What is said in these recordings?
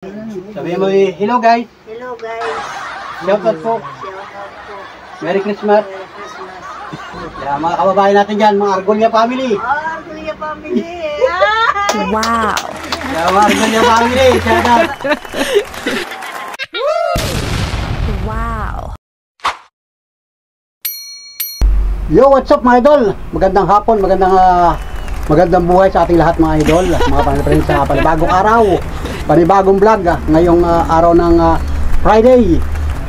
Sabi mo, hello guys. Hello guys. Shout out po. Shout out po. Merry Christmas. Merry Christmas. Kaya mga kababayan natin dyan, mga Argolia family. Argolia family. Wow! Kaya mga Argolia family, shout out. Wow! Yo, what's up mga idol? Magandang hapon, magandang buhay sa ating lahat mga idol. Mga paniprin sa panibagong araw, panibagong vlog ngayong araw ng Friday.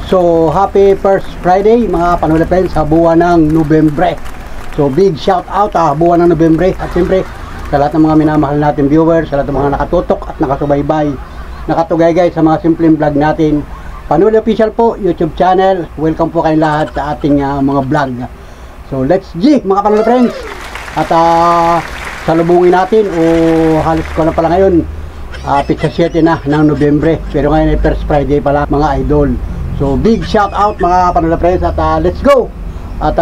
So, happy first Friday mga paniprin sa buwan ng Nobyembre. So, big shout out buwan ng Nobyembre. At siyempre, sa lahat ng mga minamahal natin viewers, sa lahat ng mga nakatutok at nakasubaybay, nakatugay sa mga simpleng vlog natin. Panuli Official po, YouTube channel. Welcome po kayong lahat sa ating mga vlog. So let's G mga panalo friends. At salubungin natin o halos ko na pala ngayon pizza 7 na ng Nobyembre. Pero ngayon ay first Friday pala mga idol. So big shout out mga panalo friends. At let's go. At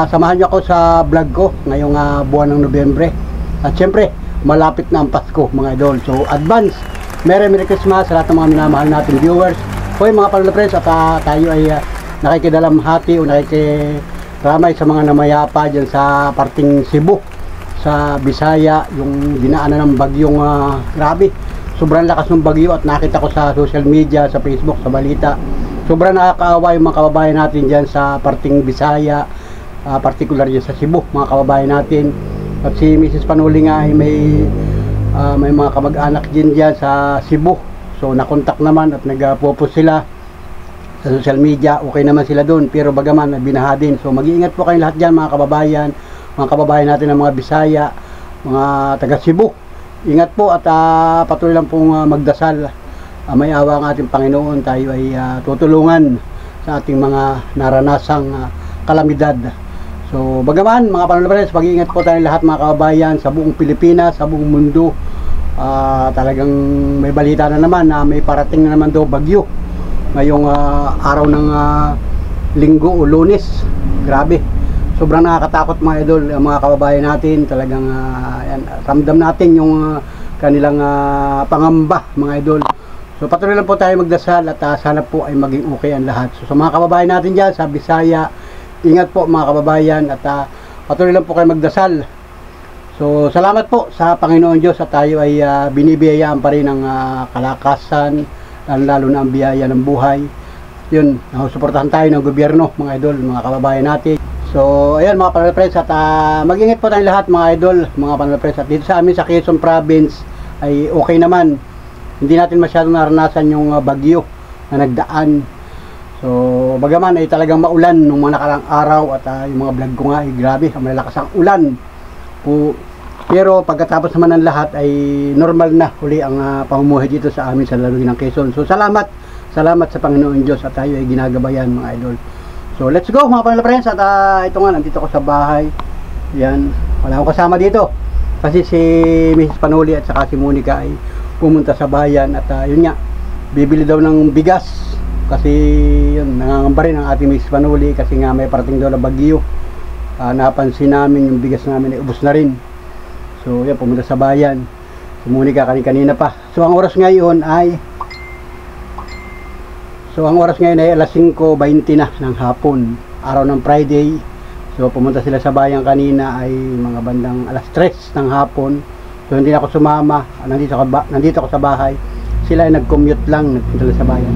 samahan nyo ako sa vlog ko ngayong buwan ng Nobyembre. At syempre malapit na ang Pasko mga idol. So advance Merry Christmas sa lahat ng mga minamahal natin viewers. Hoy mga panalo friends. At tayo ay nakikidalamhati o ramay sa mga namayapa dyan sa parting Cebu, sa Bisaya, yung dinaanan ng bagyong grabe. Sobrang lakas ng bagyo at nakita ko sa social media, sa Facebook, sa balita. Sobrang nakakaawa yung mga kababayan natin dyan sa parting Bisaya, particular dyan sa Cebu, mga kababayan natin. At si Mrs. Panuli nga ay may mga kamag-anak dyan sa Cebu. So nakontak naman at nagpo-post sila sa social media, okay naman sila doon, pero bagaman binaha din. So mag-iingat po kayong lahat dyan mga kababayan natin ng mga Bisaya, mga taga Cebu. Ingat po at patuloy lang pong magdasal. May awa ang ating Panginoon, tayo ay tutulungan sa ating mga naranasang kalamidad. So bagaman mga panalabanes, mag-iingat po tayong lahat mga kababayan sa buong Pilipinas, sa buong mundo. Talagang may balita na naman na may parating na naman daw bagyo ngayong araw ng linggo o Lunes. Grabe, sobrang nakakatakot mga idol, mga kababayan natin. Talagang ramdam natin yung kanilang pangamba mga idol. So patuloy lang po tayo magdasal at sana po ay maging okay ang lahat. So sa mga kababayan natin dyan sa Bisaya, ingat po mga kababayan at patuloy lang po kayo magdasal. So salamat po sa Panginoon Diyos at tayo ay binibiyayaan pa rin ng kalakasan, lalo na ang biyaya ng buhay. Yun, suportahan tayo ng gobyerno mga idol, mga kababayan natin. So ayan mga panalapres, at mag-ingat po tayong lahat mga idol, mga panalapres. At dito sa amin sa Quezon Province ay okay naman, hindi natin masyadong naranasan yung bagyo na nagdaan. So bagaman ay talagang maulan nung mga nakarang araw at yung mga vlog ko nga ay grabe, may lakas ang ulan po. Pero pagkatapos naman ng lahat ay normal na uli ang pamumuhay dito sa amin sa Laluin ng Quezon. So salamat sa Panginoon Diyos at tayo ay ginagabayan mga idol. So let's go mga panalapres. At ito nga, nandito ko sa bahay. Yan, wala akong kasama dito kasi si Mrs. Panuli at saka si Monica ay pumunta sa bayan. At yun nga, bibili daw ng bigas kasi yun, nangangamba rin ang ating Mrs. Panuli kasi nga may parating daw na bagyo. Napansin namin yung bigas namin ay ubos na rin. So yan, pumunta sa bayan. Sumunod ka kanina pa. So ang oras ngayon ay alas 5:20 na ng hapon, araw ng Friday. So pumunta sila sa bayan kanina ay mga bandang alas 3 ng hapon. So hindi ako sumama, nandito ako sa bahay. Sila ay nag-commute lang, nagpunta sa bayan.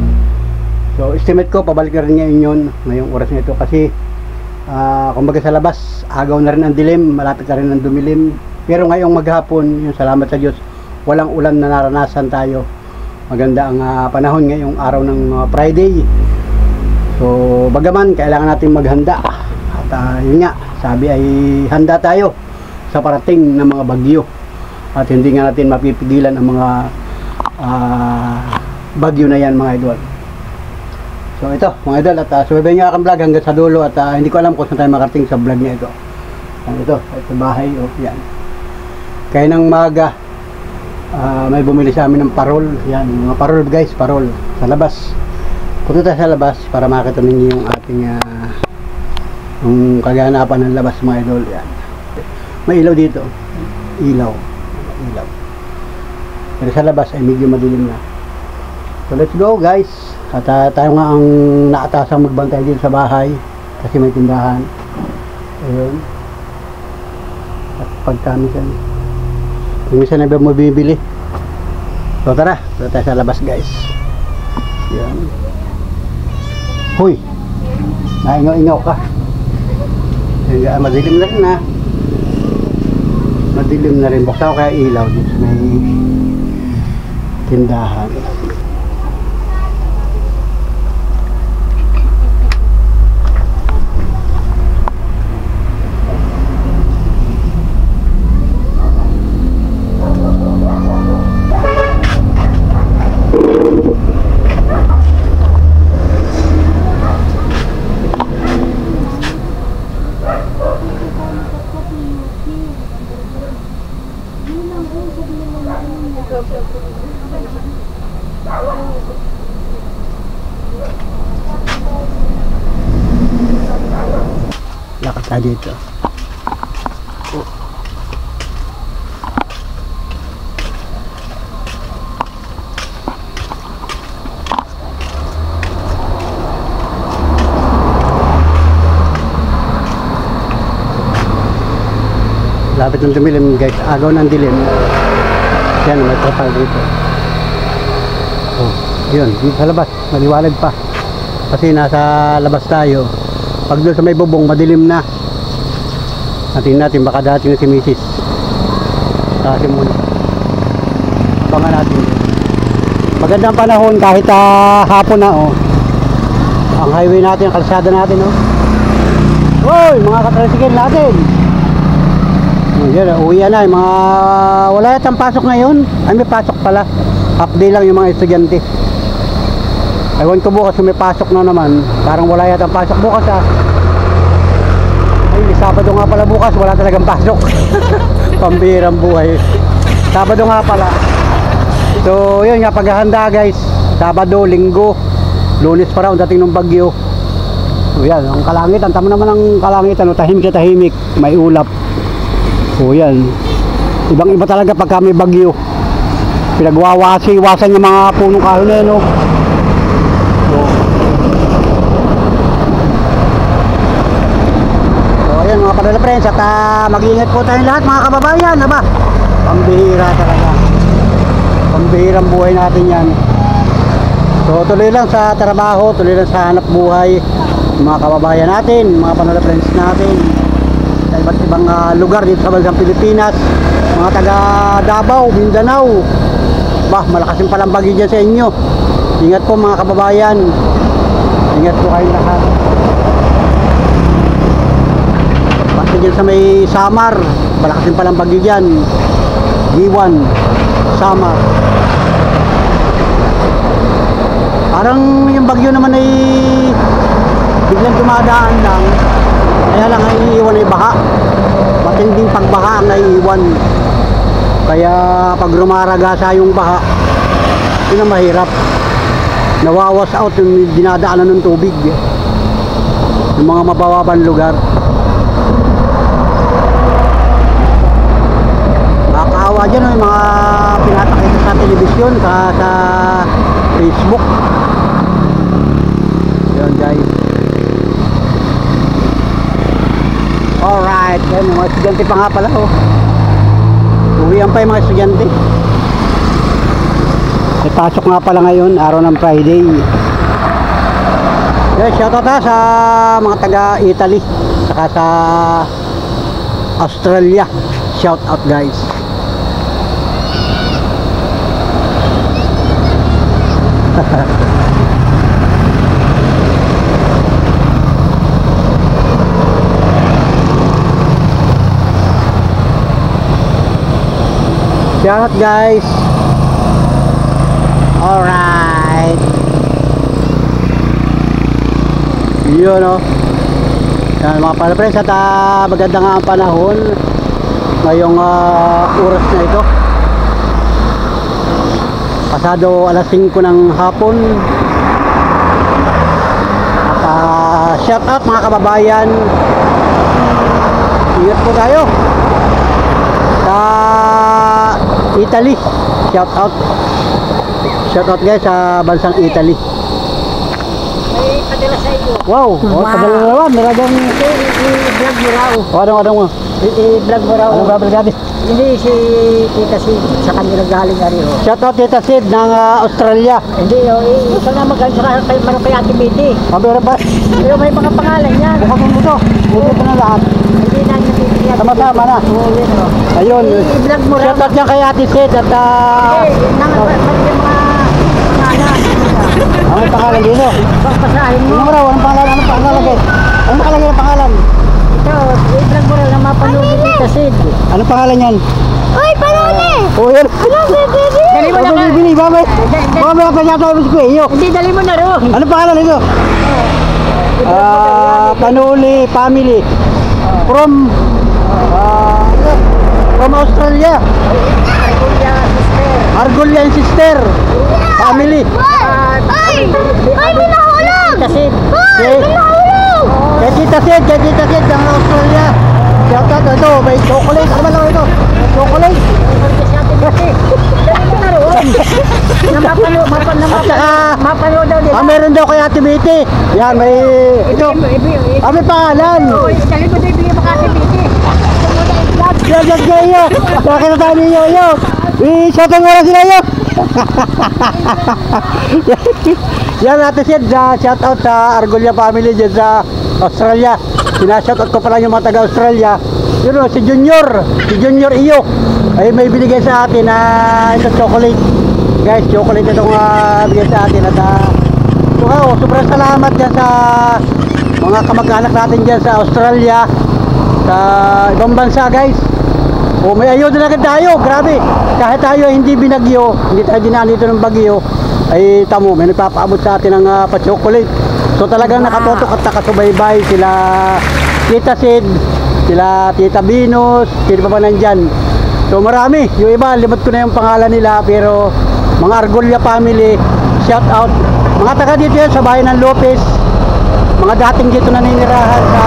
So estimate ko pabalik na rin ngayon yun, ngayong oras na ito kasi kumbaga sa labas agaw na rin ang dilim, malapit na rin ang dumilim. Pero ngayong maghapon, yung salamat sa Diyos, walang ulan na naranasan tayo. Maganda ang panahon ngayong araw ng Friday. So bagaman kailangan natin maghanda. At yun nga, sabi ay handa tayo sa parating ng mga bagyo. At hindi nga natin mapipigilan ang mga bagyo na yan mga idol. So ito mga idol, at subaybay nga akong vlog hanggang sa dulo. At hindi ko alam kung saan tayo makarating sa vlog niya ito. Ito bahay, yan. Kaya ng maga may bumili sa amin ng parol. Yan, mga parol guys, parol sa labas. Punta tayo sa labas para makita ninyo yung ating yung kaganapan ng labas mga idol. Yan, may ilaw dito, ilaw. Pero sa labas ay medyo madilim na. So let's go guys. At tayo nga ang naatasang magbantay dito sa bahay kasi may tindahan. Ayun. At pagkamisan. Minsan na ba mo bibili? So tara, tayo sa labas guys. Yan. Huy! Naingaw-ingaw ka. Madilim na rin na. Madilim na rin. Buksan ko kaya ilaw dito. May tindahan. Lakad tayo dito. Lapit ng dumilim guys, agaw ng dilim. Yan, may trapal dito. Oh, yun, dito sa labas, maliwanag pa. Kasi nasa labas tayo. Pag doon sa may bubong, madilim na. Natin natin, baka dati na si Mrs. Kasi muna. Abangan natin. Magandang panahon kahit hapon na oh. Ang highway natin, ang kalsada natin oh. Hoy, mga katricycle natin. Yan, uwi na yung mga wala yatang pasok ngayon. Ay may pasok pala. Half day lang yung mga estudyante. Ewan ko bukas may pasok na naman. Parang wala yatang pasok bukas ah. Ay Sabado nga pala bukas, wala talagang pasok. Pambirang buhay. Sabado nga pala. So yun nga, paghahanda guys. Sabado, Linggo, Lunes pa raw dating ng bagyo. So yan, ang kalangitan, tama naman ang kalangitan, tahimik na tahimik, may ulap. So yan, ibang iba talaga pagka may bagyo. Pinagwawasi-iwasan yung mga punong kahoy na yun, no? So ayan mga padala friends, at mag-iingat po tayong lahat mga kababayan. Aba, pambihira talaga, pambihirang buhay natin yan. So tuloy lang sa trabaho, tuloy lang sa hanap buhay mga kababayan natin, mga padala friends natin sa iba't ibang lugar dito sa bansang Pilipinas, mga taga Davao, Mindanao. Bah, malakas yung palang bagyo dyan sa inyo. Ingat po mga kababayan, ingat po kayong lahat. Basta dyan sa may Samar, malakas yung palang bagyo dyan. G1 Samar. Parang yung bagyo naman ay biglang dumadaan lang, kaya lang ay iiwan ay baha. Matinding pagbaha ang naiiwan. Kaya pag rumaragasa yung baha, yun ang mahirap. Nawawas out yung dinadaanan ng tubig, yung mga mababang lugar. Nakakaawa dyan yung mga pinapakita sa telebisyon, sa Facebook. Yun guys. Alright, yan, mga estudyante pa nga pala oh. Uwihan pa yung mga estudyante. May pasok nga pala ngayon, araw ng Friday. Yeah, shoutout sa mga taga Italy, saka sa Australia. Shoutout guys. Shoutout guys. Alright. Yun o. Yan mga pala-friends, at maganda nga ang panahon ngayong oras na ito. Pasado alas 5 ng hapon. At shoutout mga kababayan. Ingat po tayo sa Italy. Shout out Shout out guys sa bansang Italy. May padala sa iyo. Wow, Wow. padala na naman, talagang I-vlog mo raw. ano mo. I-vlog mo raw. Anong babalik natin? Hindi si Tita Si sa kanila galing nga rin. Shout out Tita Sid ng Australia. Hindi, ito na mag-answer kay Manong kay Ate Betty. Pabira ba? Pero may mga pangalan yan. Bukasin mo to. Buti ko na lahat. Hindi na nabibigyan. Sama-sama na. Oo, yun o. Ayun. I-vlog mo raw. Shout out niya kay Ate Sid at Hindi, yung mga pangalan. anong pangalan dito? Basahin mo. Ano raw? Anong pangalan? Anong pangalan? Anong nakalagay ng pangalan? Ito, i-vlog mo raw na mapanood ni Tita Sid. Anong pangalan yan? Uy, panuli! Oh, yan. Dali mo na Ano ka. bibili? Mamay. Mamay ako yata yung ko iyo. Hindi, dali mo na rin. Anong pangalan nito? Panuli family. From Australia. Argulian sister. Family. Ay, may nahulog! Tita Sid. Kay Tita Sid ng Australia. Shout out ito, may chocolate. Ano ba lang ito? Chocolate. Dali mo na rin. Na mapanood daw nila. Meron daw kay Ate Betty. Yan, may ito. May pangalan. Dali mo na ibigay mo ka Ate Betty. Shout out kayo. Nakita tayo ni Yoyo. Shout out muna sila yo. Yan Ate Sid, shout out sa Argulia family dyan sa Australia. Sinashout out ko pala yung mga taga Australia. Yun o, si Junior Iyo ay may binigay sa atin na ito chocolate. Guys, chocolate itong bigay sa atin. At sobrang salamat dyan sa mga kamag-anak natin dyan sa Australia, sa ibang bansa guys. O may ayuda na agad tayo, grabe. Kahit tayo hindi binagyo, hindi tayo dinaan dito ng bagyo, ay tamo, may nagpapaabot sa atin ng pa-chocolate. So talagang nakatutok at nakasubaybay sila Tita Sid, sila Tita Venus, sino pa ba nandyan. So marami, yung iba, limot ko na yung pangalan nila, pero mga Argulia family, shout out. Mga taga dito yan sa bayan ng Lopez, mga dating dito naninirahan sa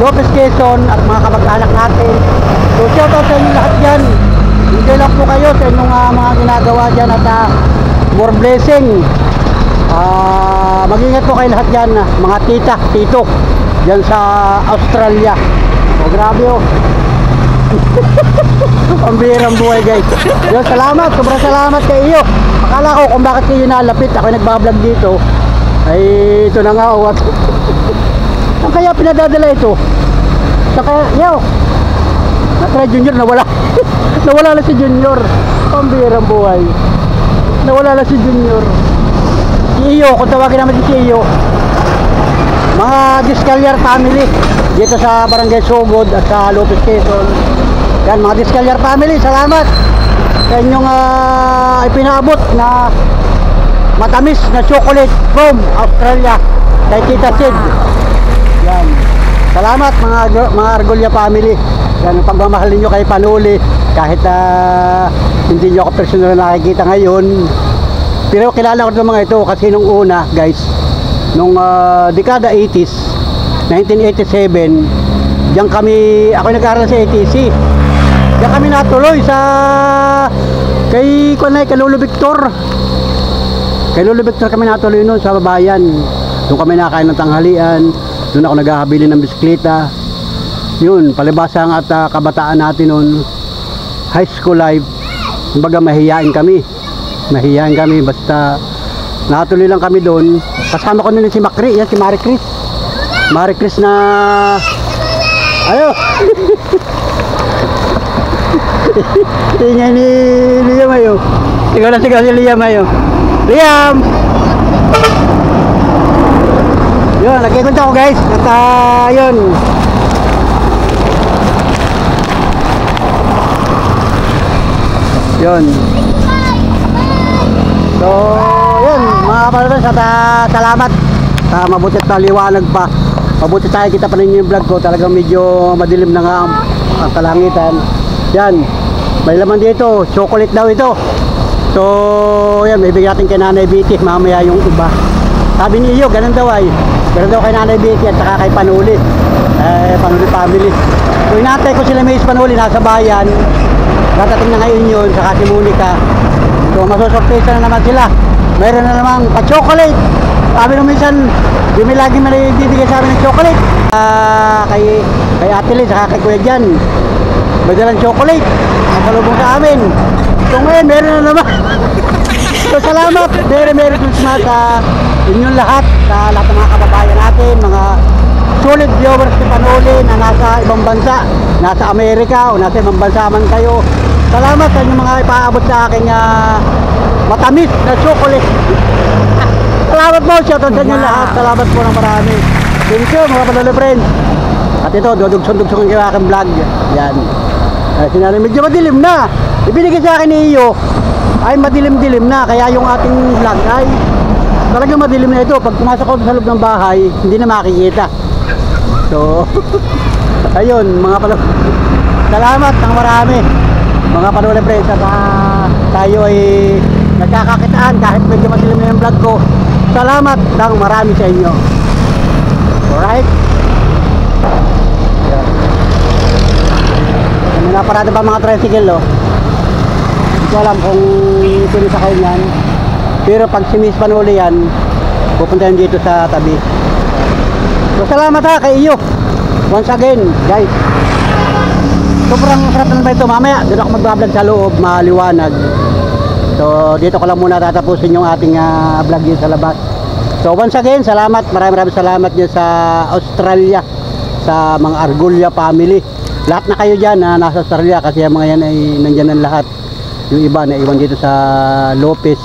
Lopez Quezon at mga kamag-anak natin. So shout out sa inyo lahat dyan. Enjoy lang po kayo sa inyong mga ginagawa dyan at more blessing. Mag-ingat po kayo lahat dyan, mga tita, tito dyan sa Australia. O grabe o. Pambihirang buhay guys. Yo, salamat, sobrang salamat kay iyo. Akala ko kung bakit kayo nalapit, ako nagbablog dito. Ay ito na nga o. Saan kaya pinadadala ito? Saan kaya, yo. Natry Junior, nawala. Nawala na si Junior. Pambihirang buhay. Nawala na si Junior. Si Iyo, kung tawagin naman si Iyo, mga Discalyar family dito sa Barangay Sugod at sa Lopez Quezon. Yan, mga Discalyar family, salamat sa inyong ipinaabot na matamis na chocolate from Australia kay Tita Sid. Yan, salamat mga Argulia family. Yan, ang pagmamahal ninyo kay Panuli kahit hindi nyo ako personal na nakikita ngayon, pero kilala ko ng mga ito kasi nung una guys, nung dekada 80s 1987, diyan kami, ako nag-aaral sa ATC, diyan kami natuloy sa kay Lolo Victor kami natuloy noon sa babayan. Doon kami nakain ng tanghalian, doon ako naghahabili ng bisikleta. Yun, palibasang at kabataan natin noon, high school life. Kumbaga mahihain kami basta natuloy lang kami doon. Kasama ko nun si Macri, yan si Marie Chris na ayo. Tingnan ni Liam ayo. Sigaw si Liam ayo. Liam. Yun, nagkikunta ko guys. At yun. Yun. So, yun, mga kapatid, salamat. Mabuti at liwanag pa. Mabuti tayo kita pa ninyo yung vlog ko. Talagang medyo madilim na nga ang kalangitan. Yan, may laman dito. Chocolate daw ito. So, yan, may bigyan natin kay Nanay Betty. Mamaya yung iba. Sabi ni Iyo, ganun daw ay. Ganun daw kay Nanay Betty at saka kay Panuli. Panuli family. So, inatay ko sila Miss Panuli, nasa bayan. Datating na ngayon yun, saka si Monica. So masusurpresa na naman sila. Meron na namang pa-chocolate. Sabi nung minsan, di may lagi manibibigay sa amin ng chocolate. Kay Ate Liz, saka kay Kuya Jan. May dalang chocolate. Ang palubong sa amin. So ngayon, meron na naman. So salamat. Merry Christmas sa inyong lahat. Sa lahat ng mga kababayan natin. Mga solid viewers ni Panuli na nasa ibang bansa. Nasa Amerika o nasa ibang bansa man kayo. Salamat sa inyong mga ipaabot sa aking matamis na chocolate. Salamat po, shoutout sa inyo lahat. Salamat po ng marami. Thank you mga Panuli friends. At ito, dudugson-dugsong yung aking vlog. Yan. Sinari, medyo madilim na. Ibinigay sa akin ni Iyo ay madilim-dilim na. Kaya yung ating vlog ay talagang madilim na ito. Pag pumasok ako sa loob ng bahay, hindi na makikita. So, ayun mga Panuli. Salamat ng marami. Mga Panuli friends, at tayo ay nagkakakitaan kahit medyo madilim na yung vlog ko. Salamat ng marami sa inyo. Alright? May naparada pa mga tricycle, oh. Hindi ko alam kung sino sa kayo yan. Pero pag si Miss Panuli yan, pupunta yan dito sa tabi. So salamat ha kay iyo. Once again, guys. Sobrang sarap na ba ito? Mamaya, dito ako mag-vlog sa loob, maliwanag. So dito ko lang muna tatapusin yung ating vlog dito sa labas. So once again, salamat, maraming salamat dyan sa Australia, sa mga Argulla family. Lahat na kayo dyan na nasa Australia kasi yung mga yan ay nandyan ng lahat. Yung iba na iwan dito sa Lopez,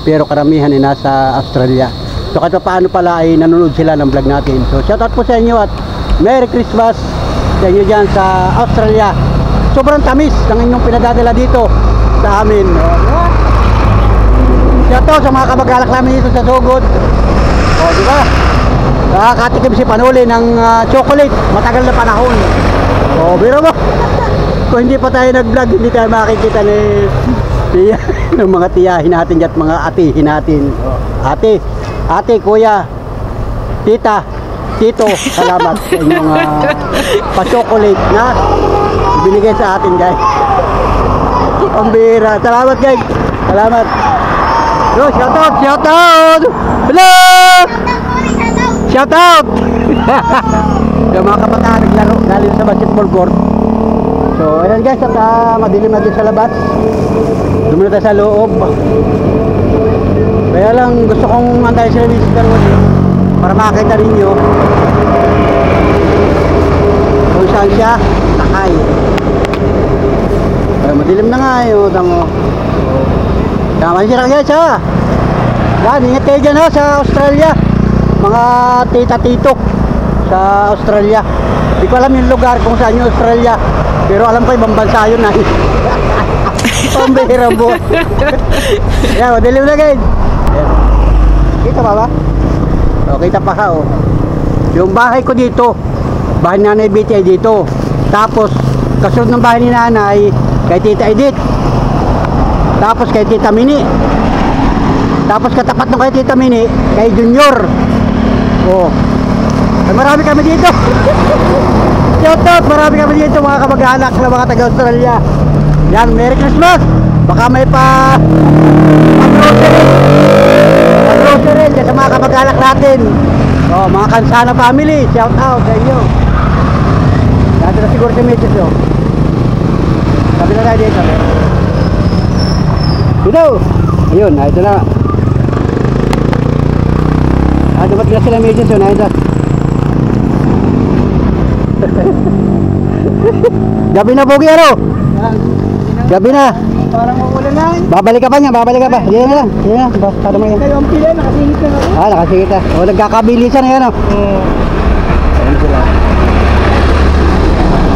pero karamihan ay nasa Australia. So kahit paano pala ay nanonood sila ng vlog natin. So shoutout po sa inyo at Merry Christmas sa inyo dyan sa Australia. Sobrang tamis ng inyong pinadadala dito sa amin. Shoutout sa mga kamag-alak namin dito sa Sugod. O, di ba? Nakakatikim si Panuli ng chocolate, matagal na panahon. O, biro mo. Kung hindi pa tayo nag-vlog, hindi tayo makikita ni ng mga tiyahin natin at mga atihin natin. O, ate, kuya, tita, tito, salamat sa inyong pa-chocolate na binigay sa atin, guys. Pambira. Salamat, guys. Salamat. Yo, shoutout! Hello! Shoutout! Yung mga kabataan naglaro galing sa basketball court. So, ayan guys, at madilim na din sa labas. Dumulot tayo sa loob. Kaya lang gusto kong antayin sila Mr. Darwin para makakita ninyo kung saan siya nakay. Madilim na nga yun, tamo. Tama siya guys ha. Yan, ingat kayo dyan ha sa Australia. Mga tita-tito sa Australia. Hindi ko alam yung lugar kung saan yung Australia. Pero alam ko ibang bansa yun ha. Pambihira mo. Yan, madilim na guys. Yan. Kita pa ba? O, kita pa ka o. Yung bahay ko dito, bahay ni Nanay Betty ay dito. Tapos, kasunod ng bahay ni Nanay kay Tita Edith. Tapos kay Tita Mini. Tapos katapat ng kay Tita Mini kay Junior. Oh. Ay, marami kami dito. Shout out, marami kami dito mga kamag-anak na mga taga Australia. Yan, Merry Christmas. Baka may grocery sa mga kamag-anak natin. Oh, mga Kansana family, shout out sa inyo. Dati na siguro si Mrs. Oh. Sabi na tayo dito. Dito! Ayun, ito na. Dumating na sila Mrs. Yun, ito. Gabi na, Pogi, ano? Gabi na. Parang uulan lang. Babalik ka pa niya, babalik ka pa. Diyan na lang. Diyan na. Para mo yan. Kayo ang pila, nakasingit na ako. Nakasingit na. O, nagkakabilisan na yan, o. Ayun sila.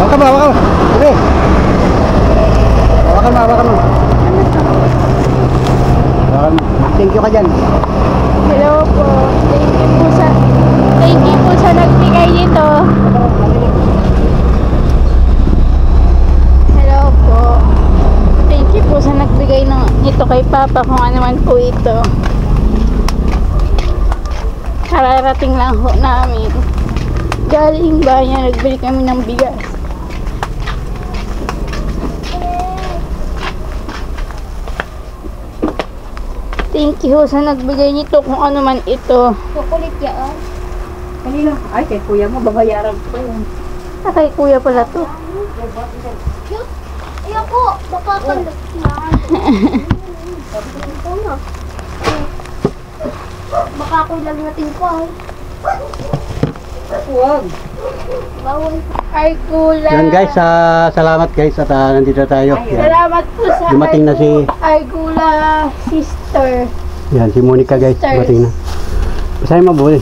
Waka ba, waka ba. Okay. Wakan mo, wakan mo. Thank you ka dyan. Hello po. Thank you po sa nagbigay nito. Hello po. Thank you po sa nagbigay nito kay Papa, kung ano man po ito. Kararating lang ho namin. Galing bayan, nagbili kami ng bigas. Thank you sa nagbigay nito kung ano man ito. Kukulit yan. Kanina? Ay, kay kuya mo, babayaran ko yun. Kay kuya pala to. Cute. Ayoko. Baka kalit yan. Ito na. Baka ako lagnatin ko ay. Huwag. Bawal. Argula. Yan guys, salamat guys at nandito tayo. Yan. Salamat po sa Dumating na si- Argula sister. Yan, si Monica guys, Sisters. dumating na. Basahin mo, boy.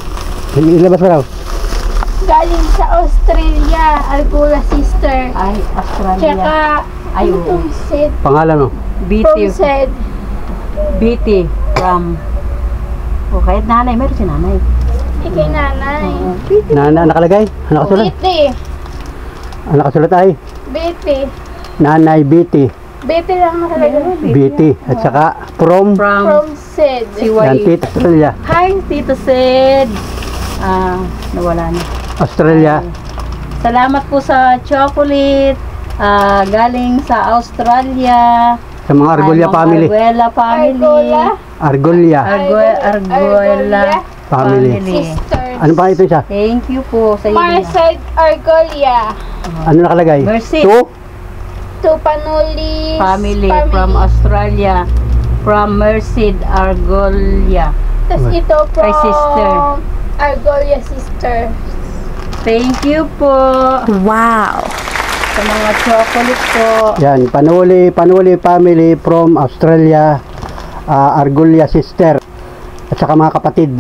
Ilabas mo raw. Galing sa Australia, Argula sister. Ay, Australia. Tsaka, Ay, oo. from Sid. Pangalan mo. BT. From Sid. BT from... O, kahit nanay, meron si nanay. Ikay nanay. Na nakalagay? Nakasulat? Biti. Nakasulat ay? Biti. Nanay Biti. Biti lang nakalagay. Biti. At saka from From Sid. Si yan, Y. Tito Australia. Hi, Tito Sid. Nawala na. Australia. Salamat po sa chocolate. Galing sa Australia. Sa mga Argulia Mga family. Arguela family. Argula. Argulia Arguela family. Sisters. Ano pa ito siya? Thank you po sa iyo. Marced Argulia. Ano nakalagay? Mercy. To? To Panuli. Family from Australia. From Merced Argulia. Tapos ito from Kay sister. Argulia sister. Thank you po Wow. sa mga chocolate po. Yan, Panuli family from Australia. Argulia sister. At saka mga kapatid.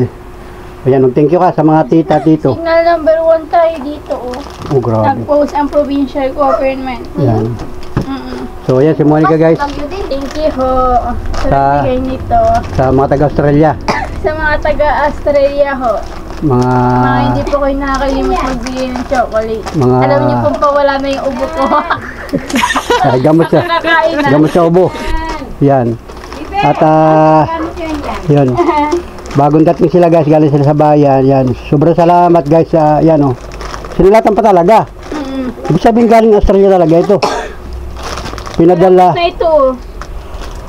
Ayan, thank you ka sa mga tita dito. Signal number 1 tayo dito. Oh. Oh, grabe. Nag-post ang provincial government. Yan. Mm-mm. So, ayan si Monica guys. Bagyo din. Thank you ho Sa- sa nagbigay nito. Sa mga taga-Australia. Sa mga taga-Australia ho. Mga... Mga hindi po kayo nakakalimot magbigay ng chocolate. Mga- Alam niyo po pawala na yung ubo ko. gamot siya. Nakakain na. Gamot sa ubo. Yan. At yan. Bagong dating sila guys, galing sila sa bayan. Yan. Sobrang salamat guys sa yan oh. Sinulatan pa talaga. Mm. Ibig sabihin galing Australia talaga ito. Pinadala. Na ito.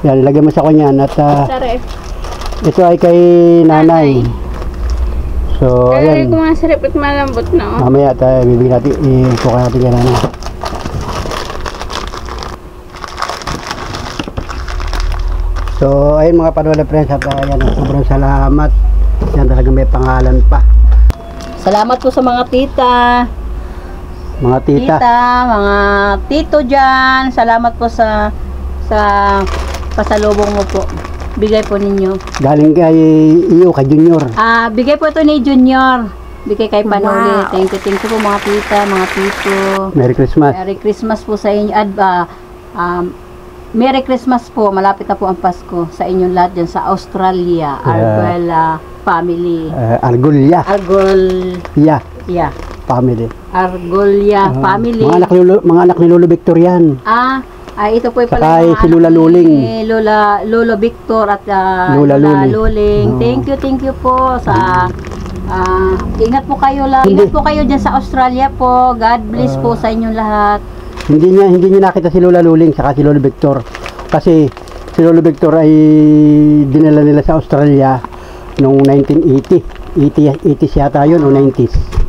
Yan, ilagay mo sa kanya at Sa ref. ito ay kay nanay. So, Lalagay ayan. ko mga sa ref at malambot na. Oh. Mamaya tayo bibigyan natin, i-cook natin kay nanay. So, ayun mga Panola friends at ayan, sobrang salamat. Yan talaga may pangalan pa. Salamat po sa mga tita. Mga tita. Mga tito dyan. Salamat po sa pasalubong mo po. Bigay po ninyo. Galing kay iyo, kay Junior. Bigay po ito ni Junior. Bigay kay Panoli. Wow. Thank you po mga tita, mga tito. Merry Christmas. Merry Christmas po sa inyo. Merry Christmas po. Malapit na po ang Pasko sa inyong lahat dyan sa Australia. Arguela family. Argulia. Argulia Yeah, family. Argulia family. Mga anak ni Lolo Victor yan. Ito po Saka pala mga si anak Lola ni Luling. Lolo Victor at Lola Luling. Luling. Oo. Thank you po sa ingat po kayo lang. Ingat po kayo dyan sa Australia po. God bless po sa inyong lahat. Hindi niya nakita si Lola Luling saka si Lolo Victor. Kasi si Lolo Victor ay dinala nila sa Australia noong 1980. 80s yata yun o 90s.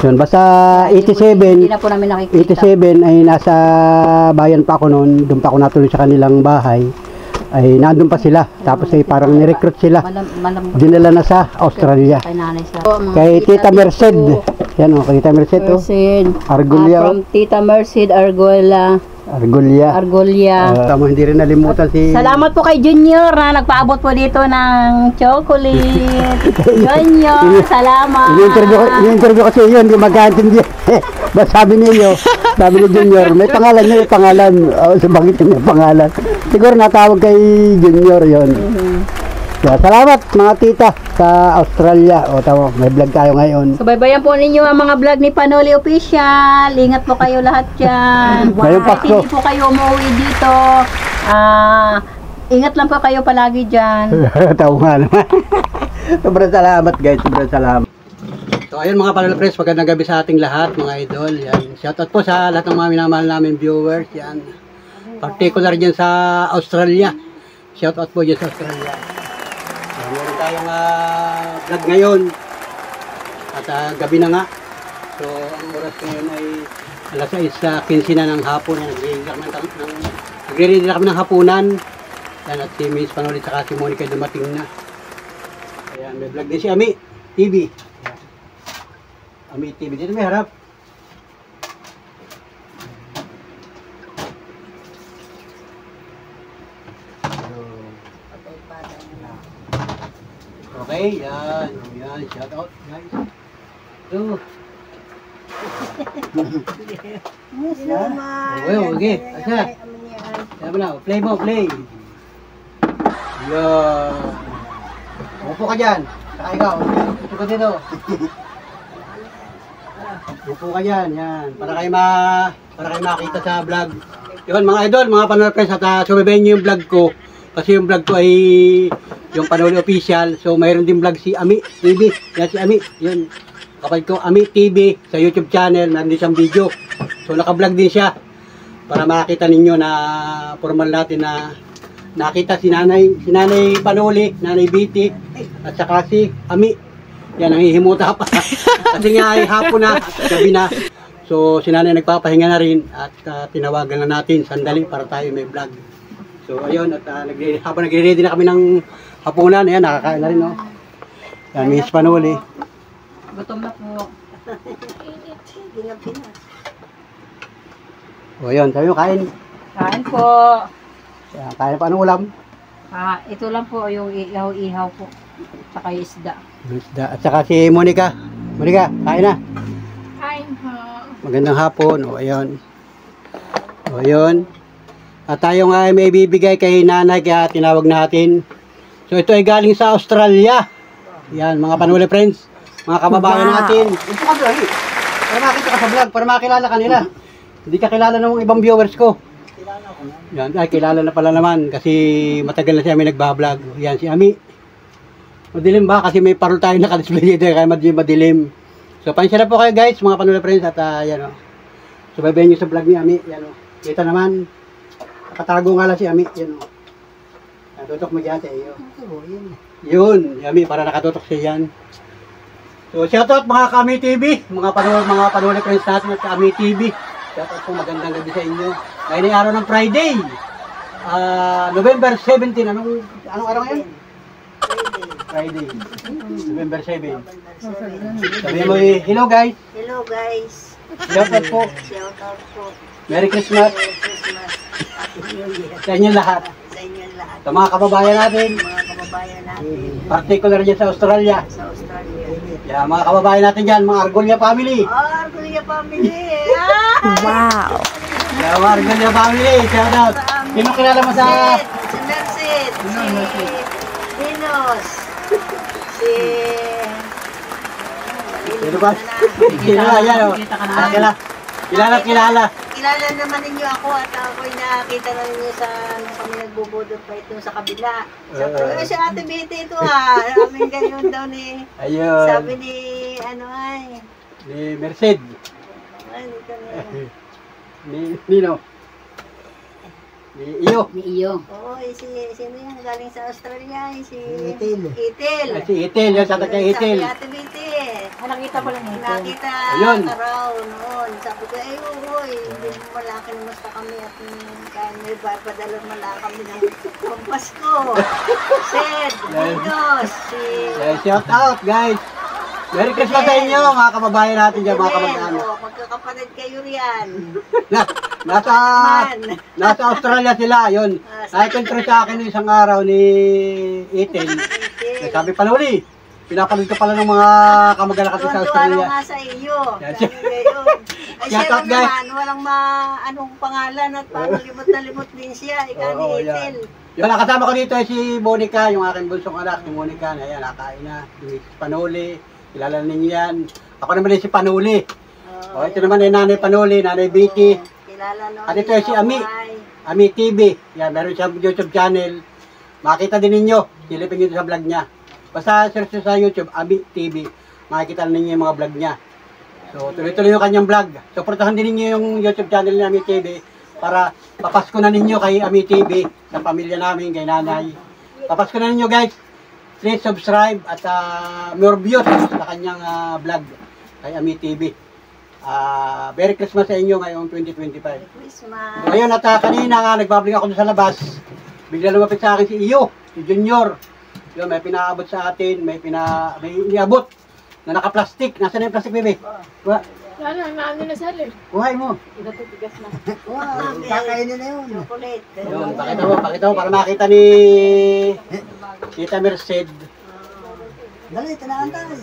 Yun, basta Hindi 87, na po namin nakikita. 87 ay nasa bayan pa ako noon, doon pa ako natuloy sa kanilang bahay. Ay nandun pa sila. Tapos ay parang ni-recruit sila. Dinala na sa Australia. Kay nanay sa Kay Tita Merced. Yan o, kay Tita Merced o. Merced. Argulia o. From Tita Merced Arguela. Argulia. Tama, hindi rin nalimutan si... Salamat po kay Junior na nagpaabot po dito ng chocolate. Junior, salamat. Ini-interview ko sa iyo, hindi magkaintindi. Basta sabi niyo, sabi ni Junior, may pangalan niya, may pangalan. Bakit may pangalan? Siguro natawag kay Junior yon. Kaya salamat mga tita sa Australia. O tama, may vlog tayo ngayon. Subaybayan po ninyo ang mga vlog ni Panoli Official. Ingat po kayo lahat dyan. Ngayong Kahit Pasko. hindi po kayo umuwi dito. Ingat lang po kayo palagi dyan. Tawa nga naman. Sobrang salamat guys, sobrang salamat. So ayun mga Panola Friends, magandang gabi sa ating lahat mga idol. Yan. Shoutout po sa lahat ng mga minamahal namin viewers. Yan. Particular dyan sa Australia. Shoutout po dyan sa Australia. Meron tayong vlog ngayon. At gabi na nga. So, ang oras ngayon ay alas 6:15 na ng hapon. Nagre-ready na kami ng hapunan. Yan, at si Miss Panulit saka si Monica dumating na. Ayan, may vlog din si Ami TV. Ayan. Ami TV. Dito may harap. Okay, yan. Yan, shout out guys. So, okay. Asa? Yan mo na. Play mo, play. Yan. Upo ka dyan. Saka ikaw. Upo ka dito. Upo ka dyan. Yan. Para kayo makita sa vlog. Yun mga idol, mga Panoli Friends. At sumabayin nyo yung vlog ko. Kasi yung vlog ko ay yung Panoli Official. So mayroon din vlog si Ami TV. Yan si Ami. Yun. Kapag ko Ami TV sa YouTube channel. Meron din siyang video. So naka-vlog din siya. Para makita ninyo na formal natin na nakita si Nanay Panoli, Nanay Biti, at saka si Ami. Yan, nangihimuta pa. Kasi nga ay hapon na, gabi na. So, si Nanay nagpapahinga na rin at tinawagan na natin sandali para tayo may vlog. So, ayun, at habang nagre-ready na kami ng hapunan, ayan, nakakain na rin, no? Yan, Miss Panoli. Gutom na po. O, ayun, sabi mo, kain. Kain po. Yan, kain pa, anong ulam? Ito lang po yung ihaw-ihaw po. Saka yung isda. Isda. At saka si Monica. Monica, kain na. Kain po. Magandang hapon. O, ayun. O, ayun. At tayo nga ay may bibigay kay Nanay kaya tinawag natin. So, ito ay galing sa Australia. Yan, mga Panoli Friends. Mga kababayan natin. Ito ka doon. Para makita ka sa vlog. Para makilala ka nila. Hindi ka kilala ng ibang viewers ko. Yan, ay kilala na pala naman. Kasi matagal na siya may nagbablog. Yan, si Ami. Madilim ba? Kasi may parol tayo nakadisplay dito. Kaya madilim. So, pansya na po kayo guys, mga Panoli Friends. At yan o. Subaybayan nyo sa vlog ni Ami. Yan o. Kita naman. Nakatago nga lang si Ami. Yan o. Natutok mo dyan sa iyo. Yun. Ami, para nakatutok siya yan. So, shoutout mga Kami TV. Mga Panoli Friends natin at Kami TV. Shoutout po, magandang gabi sa inyo. Ngayon ay araw ng Friday. November 17. Anong araw ngayon? Friday. November 7. Sabihin mo hello guys. Hello guys. Shoutout po. Shout out po. Merry Christmas. Merry Christmas. Happy New Year. Sa inyo lahat. Sa inyo lahat. Sa mga kababayan natin. Mga kababayan natin Particular dyan sa Australia. sa Australia. Yeah, mga kababayan natin dyan. Mga Argolia family. Argolia family. Wow. Yeah, mga Argolia family. Shoutout. Sino kilala mo sa... Si Merced. Si Dinos. Si... Sino ba? Sino ba? Yan o. Kilala. Kilala naman ninyo ako at ako'y nakakita na ninyo sa nung kami nagbubudot pa ito sa kabila. Si Ate Betty ito Sabi ganyan daw ni... Ayun. Sabi ni... Ano ay... Ni Merced. Ay, dito Ni Nino. Ni Iyo. Oo, sino yan? Galing sa Australia, si Itil. Itil. Si Itil. Yan sa taga Itil. Sabi Ate Betty. Nakita ko lang ito. Nakita Ayun. ka raw noon. Sabi ko, ay uy, hindi mo malaki na basta kami at kaya may padala malaki kami ng pampasko. Sed, Dinos, si... Shout out guys. Merry Christmas sa inyo mga kababayan natin dyan, mga kamag-anak. Magkakapatid kayo riyan. Nasa Australia sila, yun. Naikwentro sa akin yung isang araw ni Itil. Sabi Panoli, pinapanood ka pala ng mga kamag-anak natin sa Australia. Tuwan-tuwa nga sa iyo. Yan. Sabi gayon. Ay Shout siya out, guys. naman, walang anong pangalan at parang limot na limot din siya. Ikaw ni Oo, Itil. Yun, nakasama ko dito ay si Monica, yung aking bunsong anak, si Monica. Ayan, nakain na. Si Panoli, kilala ninyo yan. Ako naman ay si Panoli. O, ito naman ay Nanay Panoli, Nanay Vicky. Kilala noon. At ito ay si Ami. Ami TV. Yan, meron siyang YouTube channel. Makita din ninyo. Silipin nyo sa vlog niya. Basta search nyo sa YouTube, Ami TV. Makikita ninyo yung mga vlog niya. So, tuloy-tuloy yung kanyang vlog. Supportahan din ninyo yung YouTube channel ni Ami TV para papasko na ninyo kay Ami TV, sa pamilya namin, kay nanay. Papasko na ninyo guys. please subscribe at more views sa kanyang vlog kay Ami TV. Merry Christmas sa inyo ngayong 2025. Christmas. So, ayun, at kanina nga, nagbablog ako doon sa labas. Bigla lumapit sa akin si Iyo, si Junior. Yun, may pinaabot sa atin, may iniabot na naka-plastic. Nasaan na yung plastic, bebe? Ano na sali? Kuhay mo. Wow, kakainin na yun. Chocolate. Yun, pakita mo para makita ni Tita Merced. Dali, tinaan tayo.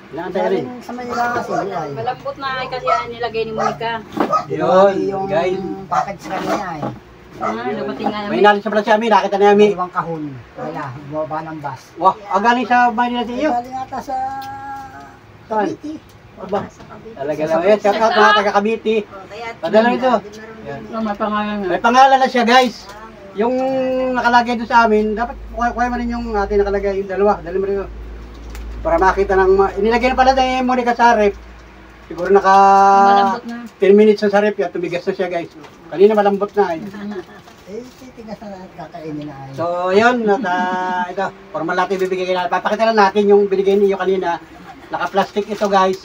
Inaantay ka rin. Sa Manila kasi. Malambot na kasi yan nilagay ni Monica. Yun, guys. Package sa kanya eh. Lumating nga May namin. inalis sa pala si Ami, nakita ni Ami. Ibang kahon. Wala, bumaba ng bus. Wah, galing sa Manila si Iyo. Galing ata sa Cavite. Aba, talaga lang. Ayan, shout out mga taga Cavite. Padala nito. Yan. May pangalan nga. May pangalan na siya, guys. Yung nakalagay doon sa amin, dapat kuha mo rin yung ating nakalagay yung dalawa. Dali mo rin yun. Para makita ng... Inilagay na pala na yung Monica sa rep. Siguro naka Malambot na. 10 minutes na sa rep yan. Tumigas na siya, guys. Kanina malambot na. Titigas na natin kakainin na ay. So, yun. At ito, formal natin bibigay natin. Papakita lang natin yung binigay niyo kanina. Naka-plastic ito, guys.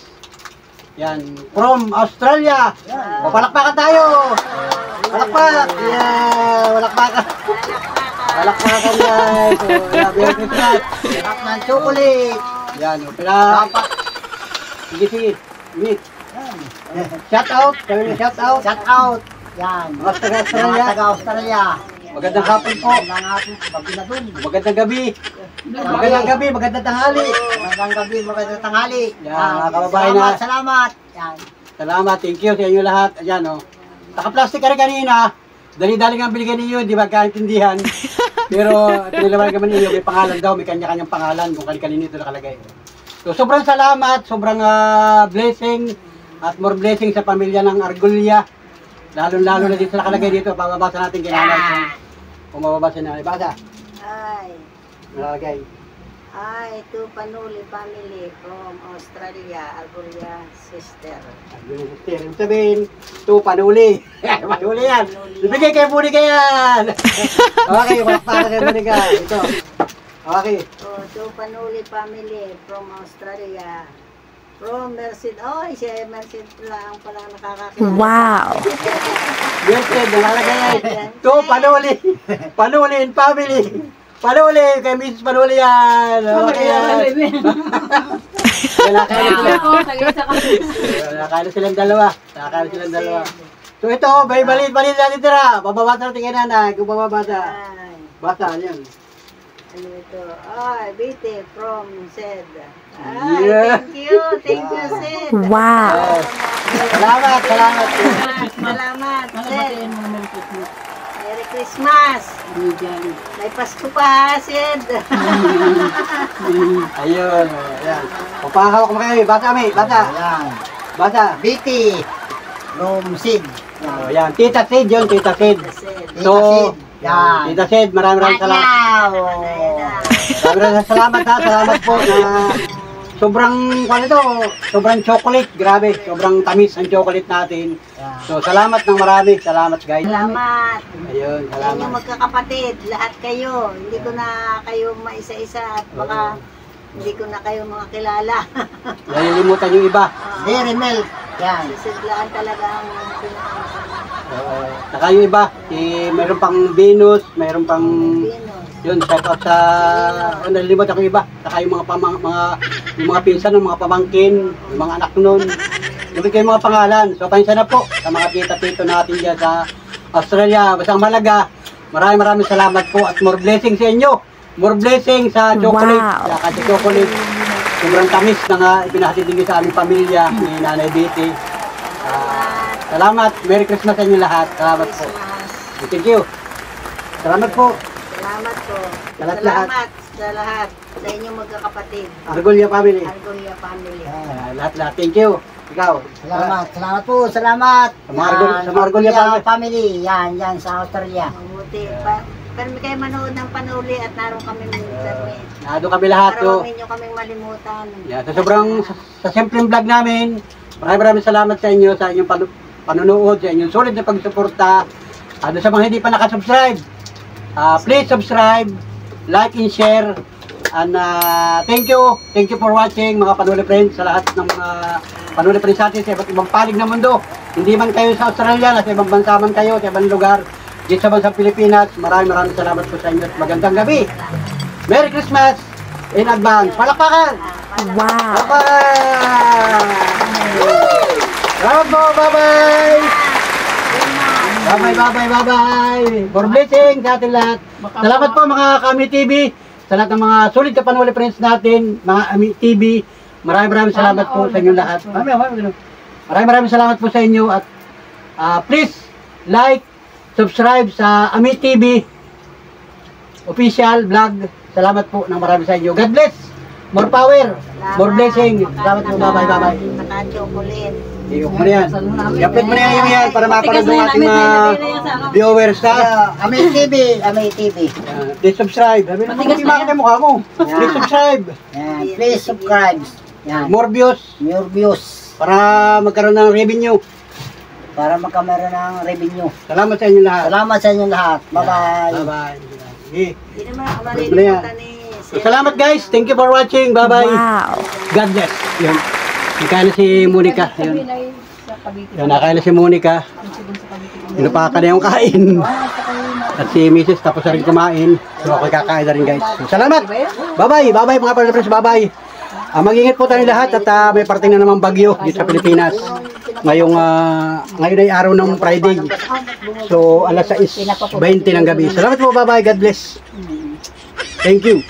Yan. From Australia. O, palakpakan tayo. Palakpak. Yeah, palakpakan. Palakpakan, guys. So, yeah, Merry Christmas. Sarap ng chocolate. Yan. Sige. Meet. Shout out. Sabi niyo, shout out. Shout out. Yan. Mga taga Mga Australia. taga-Australia. Magandang hapon po. Magandang hapon. Babi na dun. Magandang gabi. Magandang gabi. Magandang tanghali. Magandang gabi, magandang tanghali. Yan, mga kababayan na. Salamat. Yan. Salamat. Thank you sa inyo lahat. Ayan, o. Naka-plastic ka rin kanina. Dali-dali nga ang binigay ninyo. Hindi magkaintindihan. Pero pinilawan naman ninyo. May pangalan daw. May kanya-kanyang pangalan. Kung kanino ito nakalagay. So, sobrang salamat. Sobrang blessing. At more blessing sa pamilya ng Argulia. Lalo-lalo na dito nakalagay dito. Pababasa natin kinanay. Kung mababasa na. Basa. Ay. Nakalagay. Ay, to Panuli family from Australia, Argulia sister. Ibig sabihin, ito, panuli. Panuli yan. Ibigay kay Monica yan. Okay, para kay Monica. Ito. Okay. To Panuli family from Australia. From Merced. Oh, siya Merced lang pala nakakakilala. Wow. Merced, nakalagay yan. Ito, panuli. Panuli in family. Panuli, kay Mrs. Panuli yan. Okay yan. Nakakain na silang dalawa. So ito, may balit-balit natin tira. Bababasa natin kay nanay. Kung bababasa. Ay, Basa, yan. ano ito? Ay, BT from Sed. Ay, Yeah. thank you, Sed. Wow. Salamat. Salamat, Sed. Merry Christmas. May Pasko pa, Sed. Ayun. Ayan. Pupahawak mo kayo. Basa kami. Basa. Ayan. Basa. BT from Sid. Oh, yan. Tita Sid yun. Tita Sid. Sed. So, Yan. Tita Sid, maraming salamat. Maraming salamat ha. Salamat po na sobrang, sobrang chocolate. Grabe. Sobrang tamis ang chocolate natin. So, salamat ng marami. Salamat, guys. Salamat. Ayun, Sa inyong salamat. magkakapatid, lahat kayo. Hindi ko na kayo maisa-isa at baka hindi ko na kayo mga kilala. Nalilimutan yung iba. Dairy milk. Yan. Sisidlaan talaga ang Saka yung iba, mayroon pang Venus, mayroon pang Venus. yun, shout out sa nalilimutan ko yung iba. Saka yung mga pinsan, yung mga pamangkin, yung mga anak nun. Lumit kayo mga pangalan. So, pahinsa na po sa mga tita-tito natin dyan sa Australia. Basta ang malaga, maraming salamat po at more blessing sa inyo. More blessing sa chocolate. Wow. Sa chocolate. Sobrang tamis na ipinahatid din sa aming pamilya ni Nanay Betty. Salamat. Merry Christmas sa inyo lahat. Salamat po. Thank you. Salamat po. Salamat po. Sa lahat. Salamat sa lahat. Sa inyong magkakapatid. Argulia family. Argulia family. Lahat. Thank you. Ikaw. Salamat po. Salamat. Sa mga Argulia family. Yan sa Australia. Mabuti. Pero may kayo manood ng Panuli at naroon kami internet. Nado kami lahat. Para huwag ninyo kaming malimutan. Yeah, sa simpleng vlog namin, maraming salamat sa inyo sa inyong panonood, sa inyong solid na pagsuporta. Sa mga hindi pa nakasubscribe, please subscribe like and share. And thank you for watching mga Panuli Friends, sa lahat ng mga Panuli Friends natin sa iba't ibang panig ng mundo. Hindi man kayo sa Australia, nasa ibang bansa man kayo, sa ibang lugar, dito sa bansang Pilipinas. Maraming salamat po sa inyo at magandang gabi. Merry Christmas in advance. Palakpakan! Wow. Bye-bye! Salamat po, bye-bye! Bye-bye! For blessing sa ating lahat. Salamat po mga Kami TV, sa lahat ng mga solid Kapanuli Friends natin, mga Ami TV. Maraming salamat po sa inyong lahat. Maraming salamat po sa inyo at please like, subscribe sa Ami TV official vlog. Salamat po ng marami sa inyo. God bless. More power. More blessing. Salamat po. Bye-bye. Naka-chocolate. Iyok mo na yan. I-upload mo na yan para mapanood ng ating mga viewers ha. Ami TV. Please subscribe. Sabi na kung imakit ang mukha mo. Please subscribe. Yan, please subscribe. Yan, More views more views para magkaroon ng revenue. para magkameron ng revenue. Salamat sa inyo lahat. Salamat sa inyo lahat. Bye-bye. Bye-bye. Okay. Hindi naman ako Upload mo na yan. Salamat guys. Thank you for watching. Bye-bye. Wow. God bless. Yun. Nakain na si Monica. Yun. Yun, nakain na si Monica. Inupakan na yung kain. At si Mrs. tapos na rin kumain. So ako'y kakain na rin guys. So, salamat. Bye-bye. Bye-bye mga pala-friends. Bye-bye. Mag-ingat po tayo lahat at may parating na namang bagyo dito sa Pilipinas. Ngayon ay araw ng Friday. So alas 6:20 ng gabi. Salamat po. Bye-bye. God bless. Thank you.